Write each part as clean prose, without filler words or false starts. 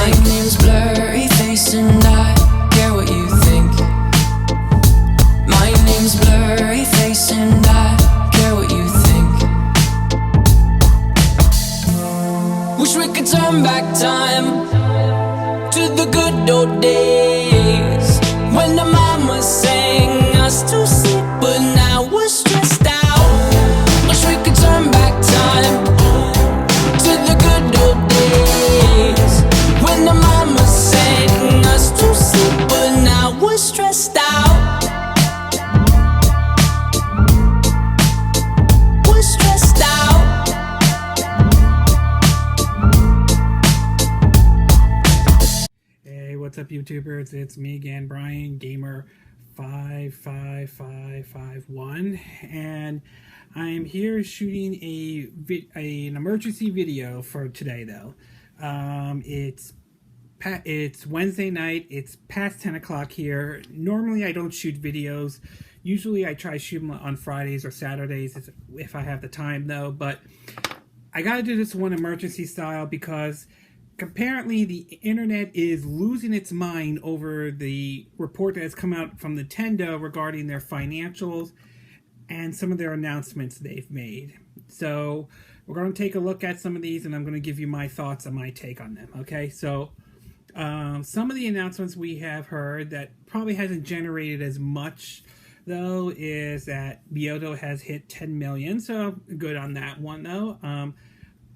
My name's blurry face and I care what you think. My name's blurry face and I care what you think. Wish we could turn back time to the good old days when the mama sang us to sleep, but now we're stressed out. Wish we could turn back time to the good old days when the mama sang us to sleep, but now we're stressed out. We're stressed out. Hey, what's up, YouTubers? It's me again, Brian Gamer 55551, and I'm here shooting an emergency video for today. Though it's Wednesday night. It's past 10 o'clock here. Normally, I don't shoot videos. Usually, I try to shoot them on Fridays or Saturdays if I have the time, though. But I gotta do this one emergency style because apparently the internet is losing its mind over the report that has come out from Nintendo regarding their financials and some of their announcements they've made. So we're going to take a look at some of these, and I'm going to give you my thoughts and my take on them. Okay, so some of the announcements we have heard that probably hasn't generated as much, though, is that WIIU has hit 10 million, so good on that one, though.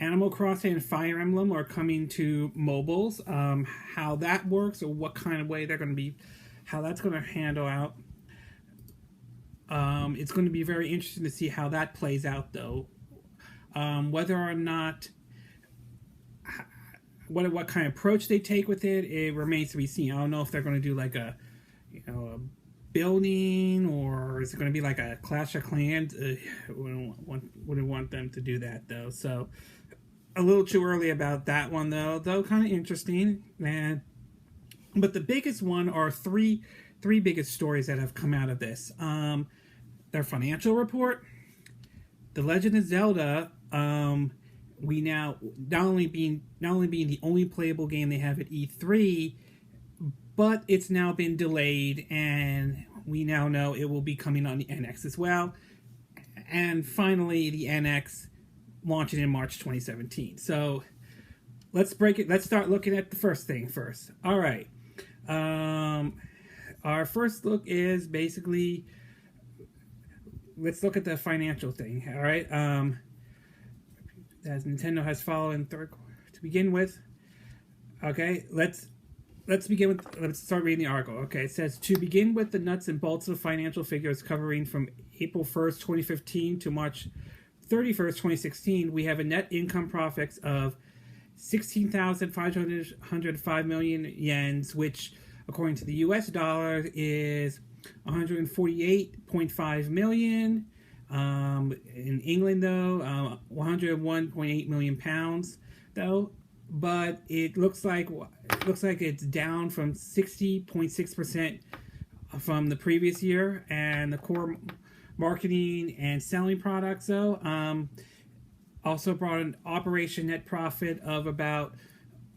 Animal Crossing and Fire Emblem are coming to mobiles. How that works, or what kind of way they're going to be, how that's going to handle out. It's going to be very interesting to see how that plays out, though. Whether or not, what kind of approach they take with it, it remains to be seen. I don't know if they're going to do like a building, or is it going to be like a Clash of Clans? Wouldn't want them to do that, though. So a little too early about that one, though kind of interesting. But the biggest one are three biggest stories that have come out of this. Their financial report, The Legend of Zelda, we now not only being the only playable game they have at E3, but it's now been delayed, and we now know it will be coming on the NX as well. And finally, the NX launching in March 2017. So let's break it. Let's start looking at the first thing first. All right. Our first look is basically, let's look at the financial thing. All right. As Nintendo has followed in third to begin with. Okay. Let's start reading the article. Okay. It says, to begin with the nuts and bolts of financial figures covering from April 1st, 2015 to March 31st, 2016, we have a net income profits of 16,505 million yens, which, according to the US dollar, is 148.5 million. In England, though, 101.8 million pounds, though. But it looks like it's down from 60.6% from the previous year, and the core marketing and selling products, though, also brought an operation net profit of about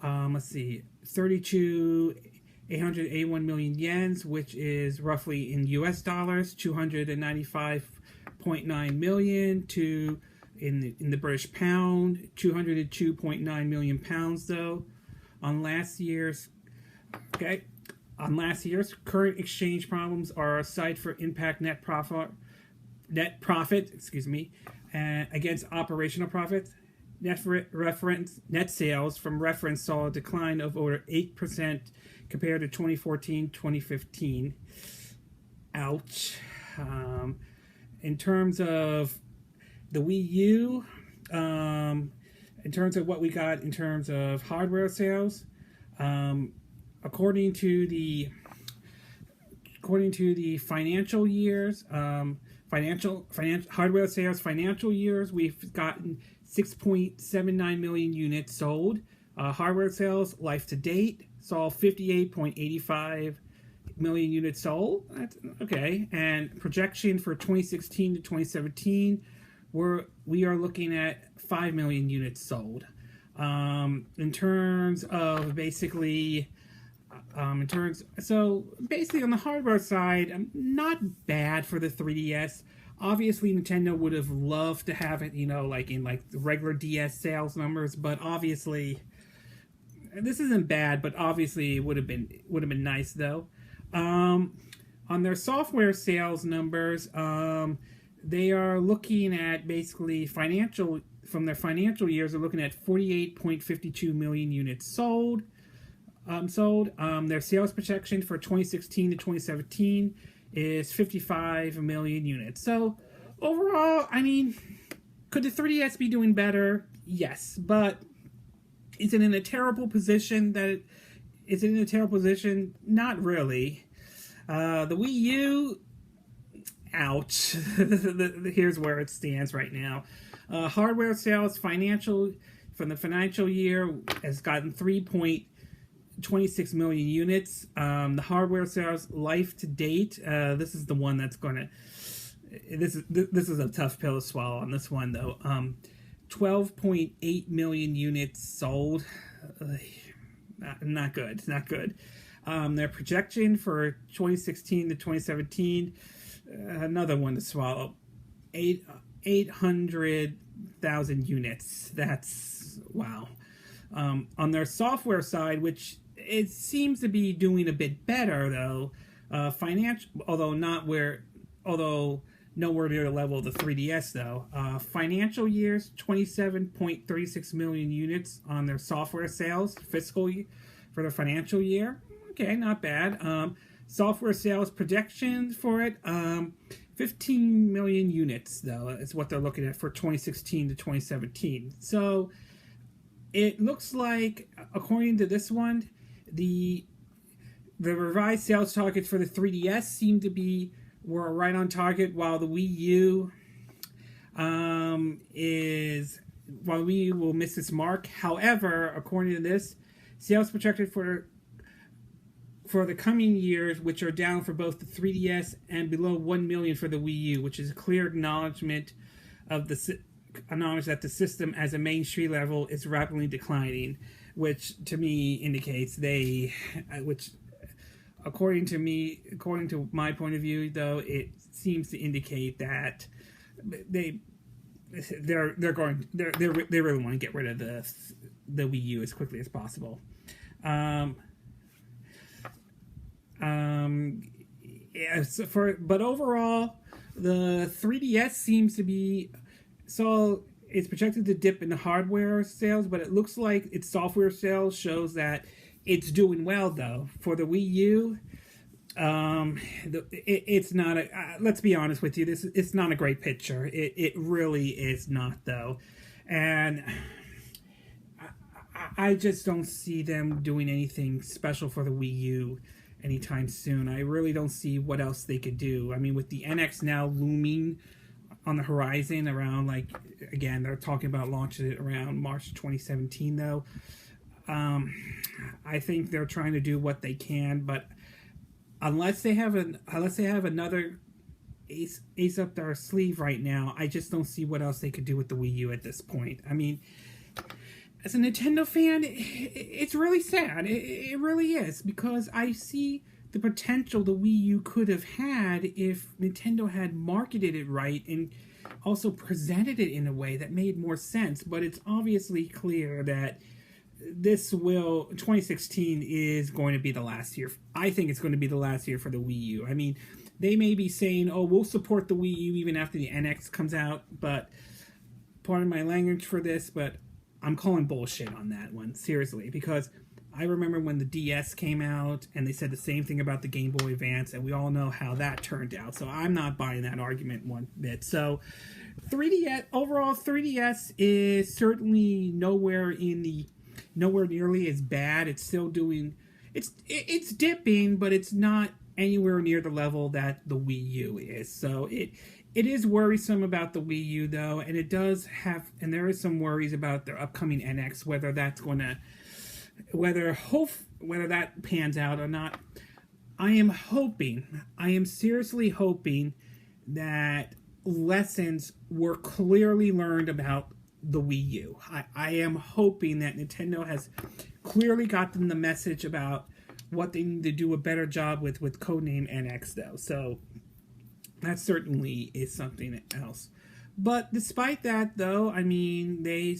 881 million yens, which is roughly in US dollars 295.9 million, to in the British pound 202.9 million pounds, though. On last year's current exchange problems are a site for impact net profit, against operational profits. Net sales from reference saw a decline of over 8% compared to 2014-2015. Ouch. In terms of the Wii U, in terms of what we got in terms of hardware sales, according to the financial years, hardware sales financial years, we've gotten 6.79 million units sold. Hardware sales life to date saw 58.85 million units sold. That's okay. And projection for 2016 to 2017, we are looking at 5 million units sold. In terms of basically, so basically on the hardware side, not bad for the 3DS. Obviously, Nintendo would have loved to have it, like in like the regular DS sales numbers, but obviously, this isn't bad. But obviously, it would have been nice though. On their software sales numbers, they are looking at basically from their financial years. They're looking at 48.52 million units sold. Their sales projection for 2016 to 2017 is 55 million units. So overall, I mean, could the 3DS be doing better? Yes, but is it in a terrible position? Not really. The Wii U, ouch. Here's where it stands right now. Hardware sales from the financial year has gotten 3.26 million units. The hardware sales life to date, this is the one that's gonna. This is a tough pill to swallow on this one though. 12.8 million units sold. Not good. Not good. Their projection for 2016 to 2017, another one to swallow. 800,000 units. That's wow. On their software side, which it seems to be doing a bit better though, although nowhere near the level of the 3DS though. Financial years, 27.36 million units on their software sales for the financial year. Okay, not bad. Software sales projections for it, 15 million units though is what they're looking at for 2016 to 2017. So it looks like, according to this one, the revised sales targets for the 3DS were right on target, while the Wii U will miss its mark. However, according to this, sales projected for the coming years, which are down for both the 3DS and below 1 million for the Wii U, which is a clear acknowledgement that the system as a mainstream level is rapidly declining, which to me indicates according to my point of view, though, it seems to indicate that they really want to get rid of the Wii U as quickly as possible. But overall, the 3DS seems to be it's projected to dip in the hardware sales, but it looks like its software sales shows that it's doing well though. For the Wii U, it's not let's be honest with you, it's not a great picture. It really is not though, and I just don't see them doing anything special for the Wii U anytime soon. I really don't see what else they could do. I mean, with the NX now looming on the horizon around, again, they're talking about launching it around March 2017 though. I think they're trying to do what they can, but unless they have another ace up their sleeve right now, I just don't see what else they could do with the Wii U at this point. I mean, as a Nintendo fan, it's really sad. It really is, because I see the potential the Wii U could have had if Nintendo had marketed it right and also presented it in a way that made more sense. But it's obviously clear that 2016 is going to be the last year. I think it's going to be the last year for the Wii U. I mean, they may be saying, oh, we'll support the Wii U even after the NX comes out, but pardon my language for this, but I'm calling bullshit on that one, seriously, because I remember when the DS came out and they said the same thing about the Game Boy Advance, and we all know how that turned out. So I'm not buying that argument one bit. So 3DS is certainly nowhere nearly as bad. It's still doing, it's dipping, but it's not anywhere near the level that the Wii U is. So it is worrisome about the Wii U though, and there is some worries about their upcoming NX, whether that pans out or not. I am seriously hoping that lessons were clearly learned about the Wii U. I am hoping that Nintendo has clearly gotten the message about what they need to do a better job with codename NX, though. So that certainly is something else. But despite that, though, I mean, they are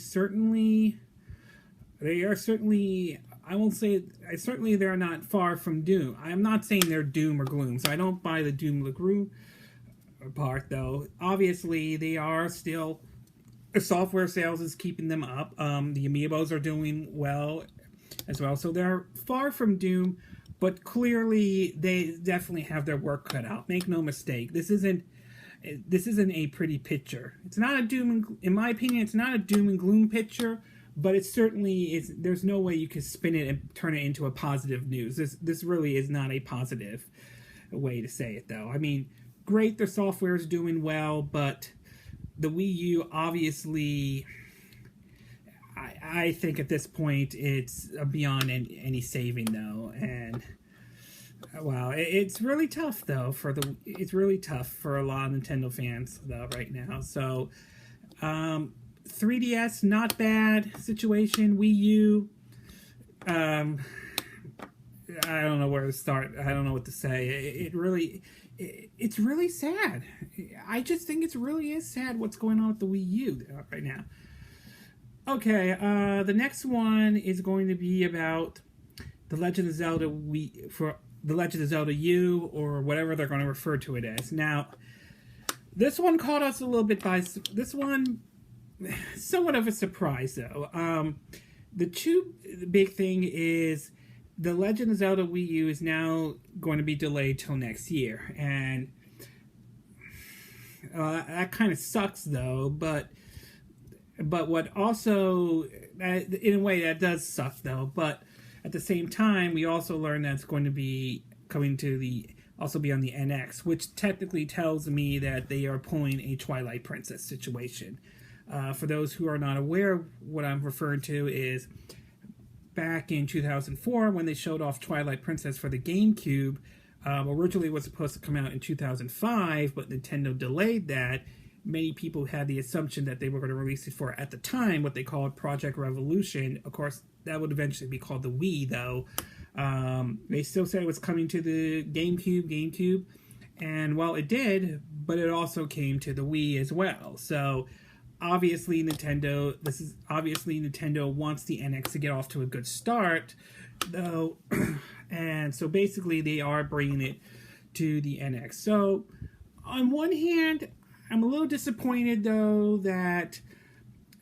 certainly, I won't say, certainly they're not far from Doom. I'm not saying they're Doom or Gloom, so I don't buy the Doom or Gloom part, though. Obviously, they are still, the software sales is keeping them up. The amiibos are doing well as well, so they're far from Doom, but clearly they definitely have their work cut out. Make no mistake, this isn't a pretty picture. It's not a in my opinion, it's not a Doom and Gloom picture, but it certainly is. There's no way you can spin it and turn it into a positive news. This really is not a positive way to say it, though. I mean, great, their software is doing well, but the Wii U, obviously, I think at this point it's beyond any saving, though. And wow, it's really tough, though. It's really tough for a lot of Nintendo fans, though, right now. So 3DS, not bad situation. Wii U, I don't know where to start. I don't know what to say. It's really sad. I just think it really is sad what's going on with the Wii U right now. Okay, the next one is going to be about the Legend of Zelda the Legend of Zelda U, or whatever they're going to refer to it as. Now, this one caught us a little bit by this one. Somewhat of a surprise, though. The big thing is the Legend of Zelda Wii U is now going to be delayed till next year, and that kind of sucks, though. But what also, in a way, that does suck, though. But at the same time, we also learned that it's going to be coming to also be on the NX, which technically tells me that they are pulling a Twilight Princess situation. For those who are not aware, what I'm referring to is back in 2004 when they showed off Twilight Princess for the GameCube. Originally it was supposed to come out in 2005, but Nintendo delayed that. Many people had the assumption that they were going to release it for, at the time, what they called Project Revolution. Of course, that would eventually be called the Wii, though. They still said it was coming to the GameCube, and well, it did, but it also came to the Wii as well. So obviously Nintendo wants the NX to get off to a good start, though, and so basically they are bringing it to the NX. So on one hand, I'm a little disappointed, though, that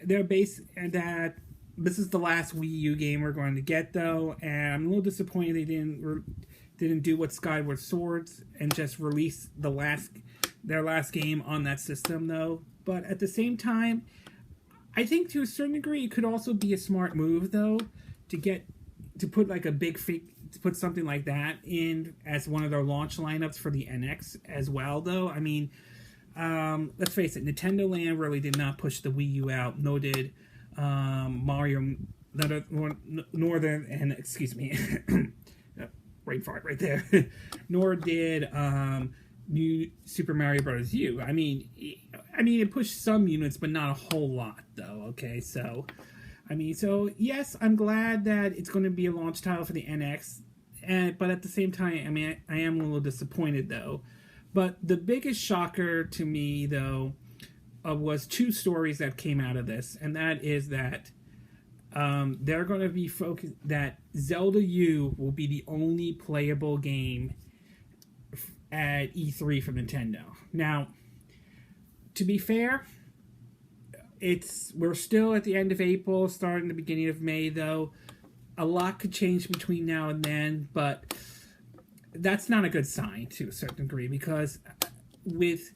that this is the last Wii U game we're going to get, though, and I'm a little disappointed they didn't do what Skyward Swords and just release their last game on that system, though. But at the same time, I think to a certain degree it could also be a smart move, though, to put like to put something like that in as one of their launch lineups for the NX as well, though. I mean, let's face it, Nintendo Land really did not push the Wii U out, nor did Mario, excuse me, brain fart right there, nor did New Super Mario Bros. U. I mean, it pushed some units, but not a whole lot, though. Okay, so yes, I'm glad that it's going to be a launch title for the NX, but at the same time, I mean, I am a little disappointed, though. But the biggest shocker to me, though, was two stories that came out of this, and that is that they're going to be focused that Zelda U will be the only playable game at E3 from Nintendo. Now, to be fair, we're still at the end of April, starting the beginning of May, though. A lot could change between now and then, but that's not a good sign to a certain degree, because with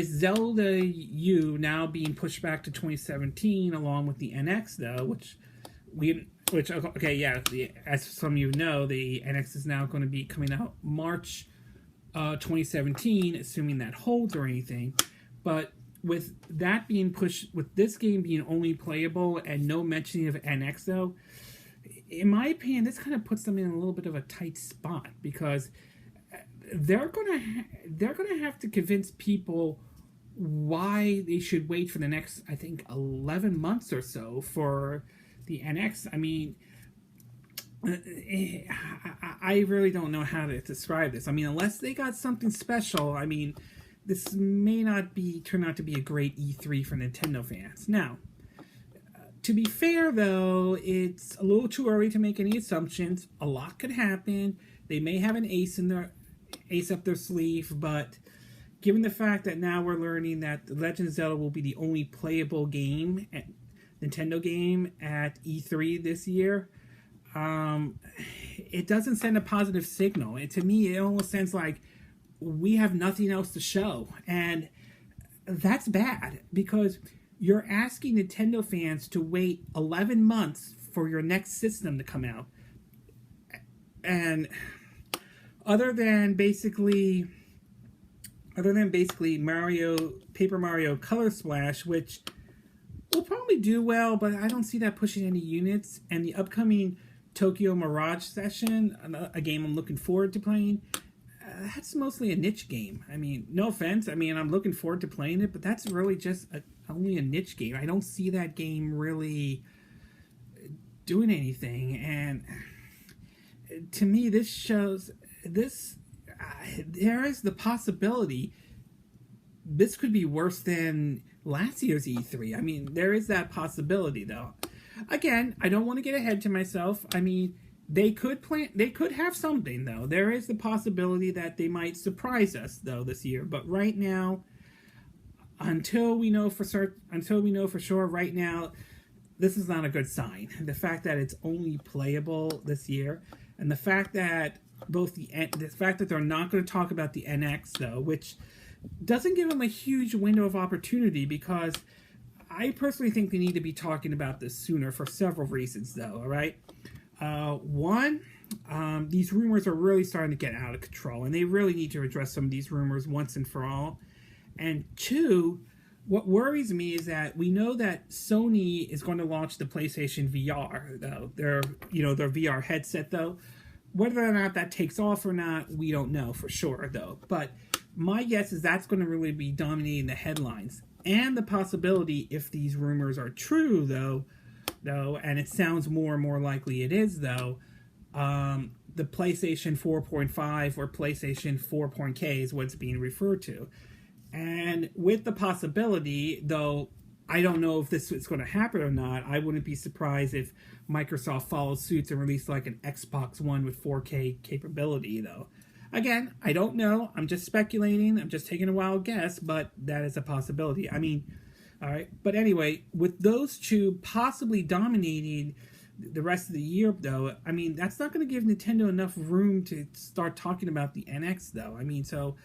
Zelda U now being pushed back to 2017 along with the NX, though, as some of you know, the NX is now going to be coming out March 2017, assuming that holds or anything. But with that being pushed, with this game being only playable and no mentioning of NX, though, in my opinion, this kind of puts them in a little bit of a tight spot, because they're gonna have to convince people why they should wait for the next, I think, 11 months or so for the NX. I mean, I really don't know how to describe this. I mean, unless they got something special, I mean, this may not turn out to be a great E3 for Nintendo fans. Now, to be fair, though, it's a little too early to make any assumptions. A lot could happen. They may have an ace up their sleeve, but given the fact that now we're learning that The Legend of Zelda will be the only playable game, Nintendo game at E3 this year, it doesn't send a positive signal. To me, it almost sounds like we have nothing else to show, and that's bad because you're asking Nintendo fans to wait 11 months for your next system to come out. And other than basically Paper Mario Color Splash, which will probably do well, but I don't see that pushing any units, and the upcoming Tokyo Mirage Session, a game I'm looking forward to playing, that's mostly a niche game. I mean, no offense. I mean, I'm looking forward to playing it, but that's really just only a niche game. I don't see that game really doing anything. And to me, this shows there is the possibility this could be worse than last year's E3. I mean, there is that possibility, though. Again, I don't want to get ahead to myself. I mean, they could have something, though. There is the possibility that they might surprise us, though, this year. But right now, until we know for sure, right now, this is not a good sign. The fact that it's only playable this year, and the fact that they're not going to talk about the NX, though, which doesn't give them a huge window of opportunity, because I personally think they need to be talking about this sooner for several reasons, though. All right. One, these rumors are really starting to get out of control, and they really need to address some of these rumors once and for all. And two, what worries me is that we know that Sony is going to launch the PlayStation VR, though. Their VR headset, though. Whether or not that takes off or not, we don't know for sure, though. But my guess is that's going to really be dominating the headlines. And the possibility, if these rumors are true, though, and it sounds more and more likely it is, though, the PlayStation 4.5 or PlayStation 4.K is what's being referred to. And with the possibility, though, I don't know if this is going to happen or not, I wouldn't be surprised if Microsoft follows suit and release like an Xbox One with 4K capability, though. Again, I don't know. I'm just speculating. I'm just taking a wild guess, but that is a possibility. I mean, all right. But anyway, with those two possibly dominating the rest of the year, though, I mean, that's not going to give Nintendo enough room to start talking about the NX, though. I mean, so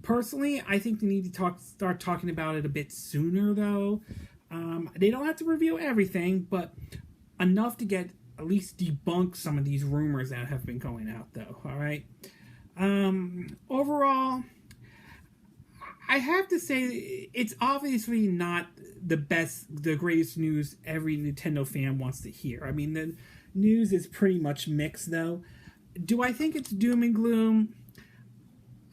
personally, I think they need to start talking about it a bit sooner, though. They don't have to reveal everything, but enough to get at least debunk some of these rumors that have been going out, though. All right. Overall, I have to say it's obviously not the greatest news every Nintendo fan wants to hear. I mean, the news is pretty much mixed, though. Do I think it's doom and gloom?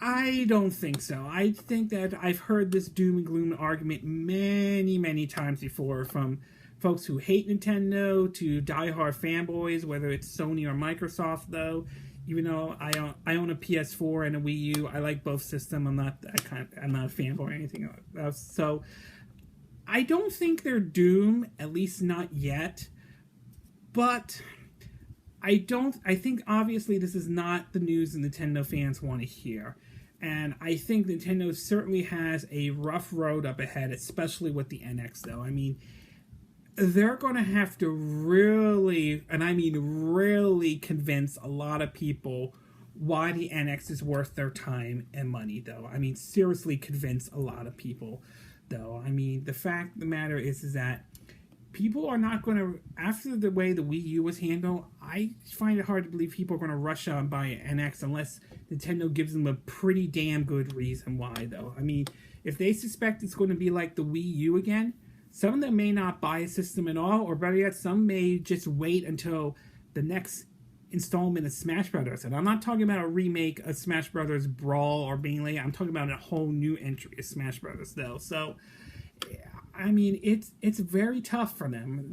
I don't think so. I think that I've heard this doom and gloom argument many, many times before, from folks who hate Nintendo to diehard fanboys, whether it's Sony or Microsoft, though. Even though I own a PS4 and a Wii U, I like both systems. I'm not a fanboy or anything else. So I don't think they're doomed, at least not yet. But I think obviously this is not the news the Nintendo fans want to hear. And I think Nintendo certainly has a rough road up ahead, especially with the NX, though. I mean, they're going to have to really, and I mean really, convince a lot of people why the NX is worth their time and money, though. I mean, seriously convince a lot of people, though. I mean, the fact of the matter is that people are not going to, after the way the Wii U was handled, I find it hard to believe people are going to rush out and buy an NX unless Nintendo gives them a pretty damn good reason why, though. I mean, if they suspect it's going to be like the Wii U again, some of them may not buy a system at all, or better yet, some may just wait until the next installment of Smash Brothers, and I'm not talking about a remake of Smash Brothers Brawl or Melee. I'm talking about a whole new entry of Smash Brothers, though. So, I mean, it's very tough for them.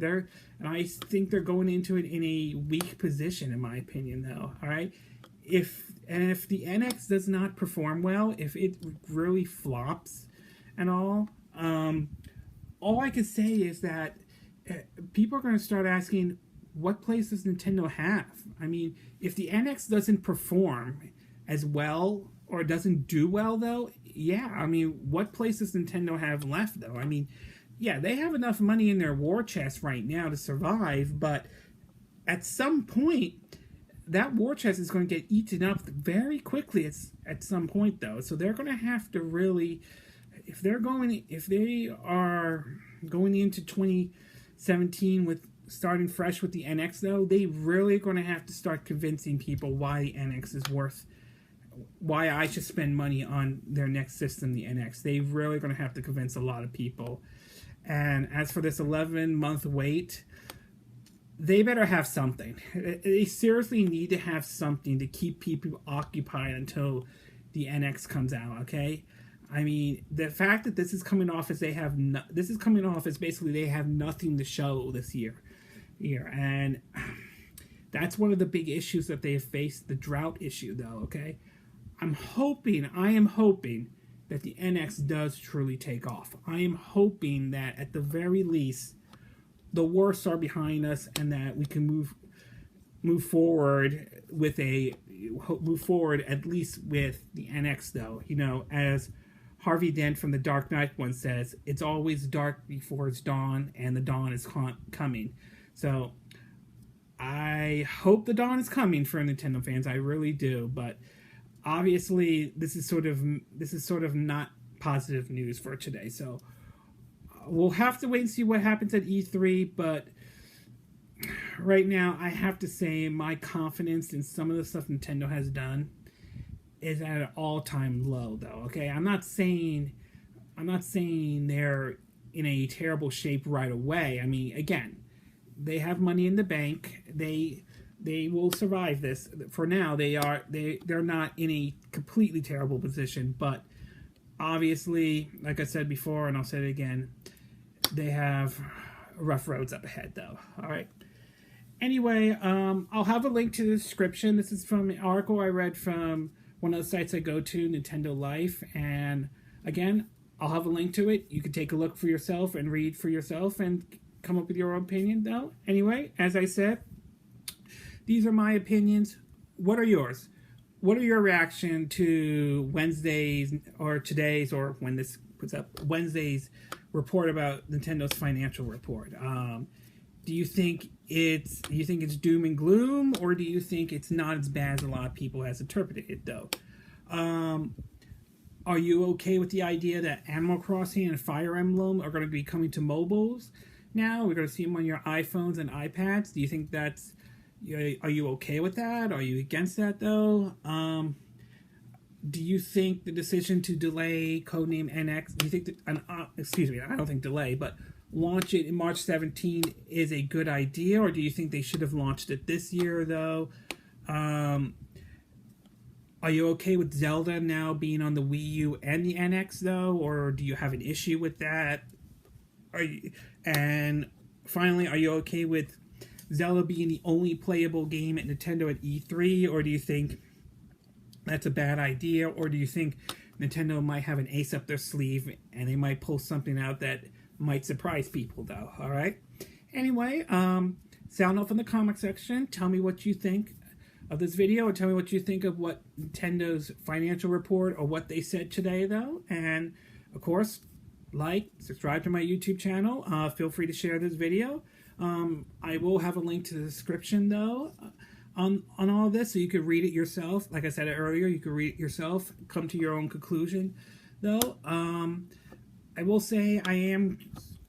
And I think they're going into it in a weak position, in my opinion, though. All right, if the NX does not perform well, if it really flops, and all I can say is that people are going to start asking, what place does Nintendo have? I mean, if the NX doesn't perform as well or doesn't do well, though, yeah, I mean, what place does Nintendo have left, though? I mean, yeah, they have enough money in their war chest right now to survive, but at some point, that war chest is going to get eaten up very quickly at some point, though. So they're going to have to really, if they are going into 2017 with starting fresh with the NX, though, they really are going to have to start convincing people why the NX is worth, why I should spend money on their next system, the NX. They really are going to have to convince a lot of people. And as for this 11-month wait, they better have something. They seriously need to have something to keep people occupied until the NX comes out, okay? I mean, the fact that this is coming off as basically they have nothing to show this year. And that's one of the big issues that they have faced, the drought issue, though, okay? I am hoping that the NX does truly take off. I am hoping that at the very least, the worst are behind us and that we can move forward at least with the NX, though. You know, as Harvey Dent from The Dark Knight once says, it's always dark before it's dawn, and the dawn is coming. So I hope the dawn is coming for Nintendo fans. I really do, but obviously this is sort of not positive news for today. So we'll have to wait and see what happens at E3, but right now I have to say my confidence in some of the stuff Nintendo has done is at an all-time low, though. Okay, I'm not saying they're in a terrible shape right away. I mean, again, they have money in the bank. They will survive this. For now, they're not in a completely terrible position, but obviously, like I said before, and I'll say it again, they have rough roads up ahead, though. All right. Anyway, I'll have a link to the description. This is from an article I read from one of the sites I go to, Nintendo Life, and again, I'll have a link to it. You can take a look for yourself and read for yourself and come up with your own opinion, though. Anyway, as I said, these are my opinions. What are yours? What are your reaction to Wednesday's or today's, or when this puts up, Wednesday's report about Nintendo's financial report? Do you think it's doom and gloom, or do you think it's not as bad as a lot of people has interpreted it, though? Are you okay with the idea that Animal Crossing and Fire Emblem are going to be coming to mobiles now? We're going to see them on your iPhones and iPads. Do you think that's... Are you okay with that? Are you against that, though? Do you think the decision to delay Codename NX... Do you think that... excuse me, I don't think delay, but launch it in March 17 is a good idea, or do you think they should have launched it this year, though? Are you okay with Zelda now being on the Wii U and the NX, though, or do you have an issue with that? And finally, are you okay with Zelda being the only playable game at Nintendo at E3, or do you think that's a bad idea, or do you think Nintendo might have an ace up their sleeve and they might pull something out that might surprise people, though? All right. Anyway, sound off in the comment section. Tell me what you think of this video, or tell me what you think of what Nintendo's financial report or what they said today, though. And of course, subscribe to my YouTube channel. Feel free to share this video. I will have a link to the description, though, on all of this, so you could read it yourself. Like I said earlier, you could read it yourself, come to your own conclusion, though. I will say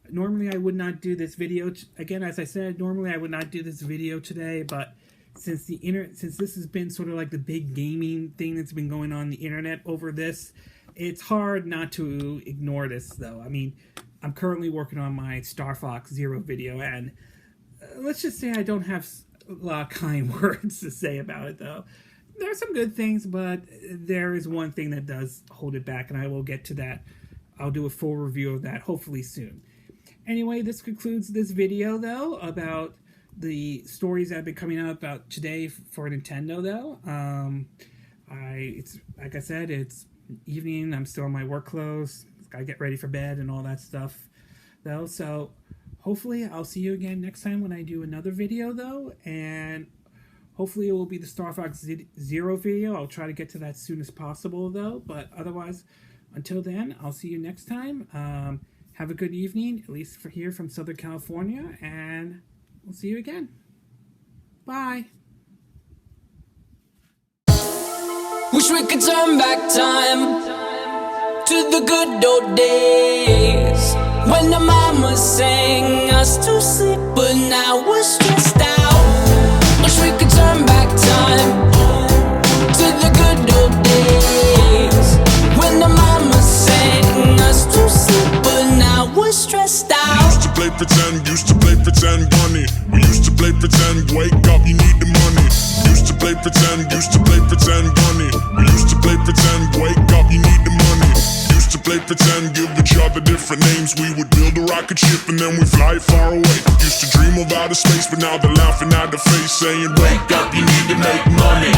normally I would not do this video. Again, as I said, normally I would not do this video today, but since this has been sort of like the big gaming thing that's been going on the internet over this, it's hard not to ignore this, though. I mean, I'm currently working on my Star Fox Zero video, and let's just say I don't have a lot of kind words to say about it, though. There are some good things, but there is one thing that does hold it back, and I will get to that. I'll do a full review of that hopefully soon. Anyway, this concludes this video, though, about the stories that have been coming out about today for Nintendo, though. It's like I said, it's evening. I'm still in my work clothes. Gotta get ready for bed and all that stuff, though. So hopefully I'll see you again next time when I do another video, though, and hopefully it will be the Star Fox Zero video. I'll try to get to that as soon as possible, though. But otherwise, until then, I'll see you next time. Have a good evening, at least for here from Southern California, and we'll see you again. Bye. Wish we could turn back time to the good old days when the mama sang us to sleep, but now we're stressed out. Wish we could turn back time to the good old days when the mama sang us to sleep, but now we're stressed out. Used to play pretend bunny. We used to play pretend, wake up, you need the money. Used to play pretend bunny. We used to play pretend, wake up, you need the money. Used to play pretend, give each other different names. We would build a rocket ship and then we fly far away. Used to dream of outer space, but now they're laughing at the face, saying, wake up, you need to make money.